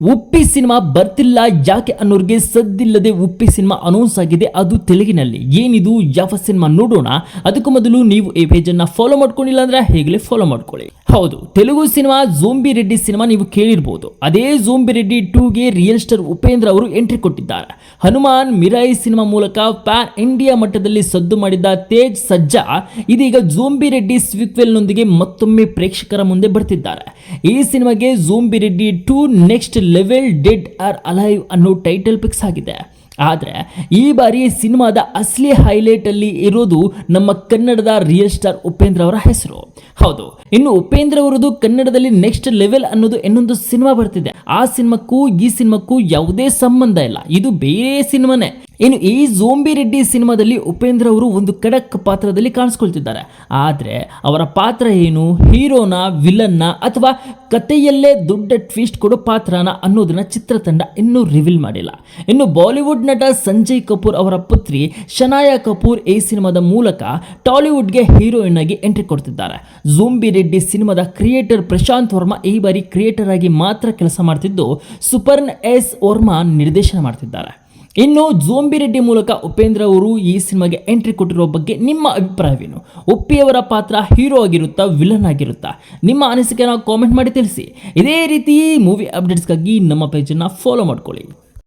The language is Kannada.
ಉಪ್ಪಿ ಸಿನಿಮಾ ಬರ್ತಿಲ್ಲ ಯಾಕೆ ಅನ್ನೋರಿಗೆ ಸದ್ದಿಲ್ಲದೆ ಉಪ್ಪಿ ಸಿನಿಮಾ ಅನೌನ್ಸ್ ಆಗಿದೆ, ಅದು ತೆಲುಗಿನಲ್ಲಿ. ಏನಿದು ಯಾವ ಸಿನಿಮಾ ನೋಡೋಣ. ಅದಕ್ಕೂ ಮೊದಲು ನೀವು ಈ ಪೇಜ್ ಅನ್ನ ಫಾಲೋ ಮಾಡ್ಕೊಂಡಿಲ್ಲ ಅಂದ್ರೆ ಹೇಗಲೇ ಫಾಲೋ ಮಾಡ್ಕೊಳ್ಳಿ. ಹೌದು, Telugu cinema zombie Reddy cinema ನೀವು ಕೇಳಿರಬಹುದು. ಅದೇ ಜೋಂಬಿ ರೆಡ್ಡಿ 2ಗೆ ರಿಯಲ್ ಸ್ಟಾರ್ ಉಪೇಂದ್ರ ಅವರು ಎಂಟ್ರಿ ಕೊಟ್ಟಿದ್ದಾರೆ. ಹನುಮಾನ್ ಮಿರಾಯಿ ಸಿನಿಮಾ ಮೂಲಕ ಪ್ಯಾನ್ ಇಂಡಿಯಾ ಮಟ್ಟದಲ್ಲಿ ಸದ್ದು ಮಾಡಿದ್ದ ತೇಜ್ ಸಜ್ಜಾ ಇದೀಗ ಜೋಂಬಿ ರೆಡ್ಡಿ ಸೀಕ್ವೆಲ್ ನೊಂದಿಗೆ ಮತ್ತೊಮ್ಮೆ ಪ್ರೇಕ್ಷಕರ ಮುಂದೆ ಬರ್ತಿದ್ದಾರೆ. ಈ ಸಿನಿಮಾಗೆ zombie Reddy 2 next level dead R alive ಅನ್ನೋ ಟೈಟಲ್ ಫಿಕ್ಸ್ ಆಗಿದೆ. ಆದರೆ ಈ ಬಾರಿ ಸಿನಿಮಾದ ಅಸಲಿ ಹೈಲೈಟ್ ಅಲ್ಲಿ ಇರೋದು ನಮ್ಮ ಕನ್ನಡದ ರಿಯಲ್ ಸ್ಟಾರ್ ಉಪೇಂದ್ರ ಅವರ ಹೆಸರು. ಹೌದು, ಇನ್ನು ಉಪೇಂದ್ರ ಅವರದು ಕನ್ನಡದಲ್ಲಿ ನೆಕ್ಸ್ಟ್ ಲೆವೆಲ್ ಅನ್ನೋದು ಇನ್ನೊಂದು ಸಿನಿಮಾ ಬರ್ತಿದೆ. ಆ ಸಿನಿಮಾಕ್ಕೂ ಈ ಸಿನಿಮಾಕ್ಕೂ ಯಾವುದೇ ಸಂಬಂಧ ಇಲ್ಲ, ಇದು ಬೇರೆ ಸಿನಿಮಾನೇ. ಇನ್ನು ಈ ಜೋಂಬಿ ರೆಡ್ಡಿ ಸಿನಿಮಾದಲ್ಲಿ ಉಪೇಂದ್ರ ಅವರು ಒಂದು ಖಡಕ್ ಪಾತ್ರದಲ್ಲಿ ಕಾಣಿಸ್ಕೊಳ್ತಿದ್ದಾರೆ. ಆದರೆ ಅವರ ಪಾತ್ರ ಏನು, ಹೀರೋನ, ವಿಲನ್ನ ಅಥವಾ ಕಥೆಯಲ್ಲೇ ದೊಡ್ಡ ಟ್ವಿಸ್ಟ್ ಕೊಡೋ ಪಾತ್ರನ ಅನ್ನೋದನ್ನ ಚಿತ್ರತಂಡ ಇನ್ನೂ ರಿವೀಲ್ ಮಾಡಿಲ್ಲ. ಇನ್ನು ಬಾಲಿವುಡ್ ನಟ ಸಂಜಯ್ ಕಪೂರ್ ಅವರ ಪುತ್ರಿ ಶನಾಯಾ ಕಪೂರ್ ಈ ಸಿನಿಮಾದ ಮೂಲಕ ಟಾಲಿವುಡ್ಗೆ ಹೀರೋಯಿನ್ ಆಗಿ ಎಂಟ್ರಿ ಕೊಡ್ತಿದ್ದಾರೆ. ಜೋಂಬಿ ರೆಡ್ಡಿ ಸಿನಿಮಾದ ಕ್ರಿಯೇಟರ್ ಪ್ರಶಾಂತ್ ವರ್ಮಾ ಈ ಬಾರಿ ಕ್ರಿಯೇಟರ್ ಆಗಿ ಮಾತ್ರ ಕೆಲಸ ಮಾಡ್ತಿದ್ದು, ಸುಪರ್ನ್ ಎಸ್ ವರ್ಮಾ ನಿರ್ದೇಶನ ಮಾಡ್ತಿದ್ದಾರೆ. ಇನ್ನು ಜೋಂಬಿ ರೆಡ್ಡಿ ಮೂಲಕ ಉಪೇಂದ್ರ ಅವರು ಈ ಸಿನಿಮಾಗೆ ಎಂಟ್ರಿ ಕೊಟ್ಟಿರೋ ಬಗ್ಗೆ ನಿಮ್ಮ ಅಭಿಪ್ರಾಯವೇನು? ಉಪ್ಪಿಯವರ ಪಾತ್ರ ಹೀರೋ ಆಗಿರುತ್ತಾ, ವಿಲನ್ ಆಗಿರುತ್ತಾ? ನಿಮ್ಮ ಅನಿಸಿಕೆನ ಕಾಮೆಂಟ್ ಮಾಡಿ ತಿಳಿಸಿ. ಇದೇ ರೀತಿ ಮೂವಿ ಅಪ್ಡೇಟ್ಸ್ಗಾಗಿ ನಮ್ಮ ಪೇಜನ್ನು ಫಾಲೋ ಮಾಡ್ಕೊಳ್ಳಿ.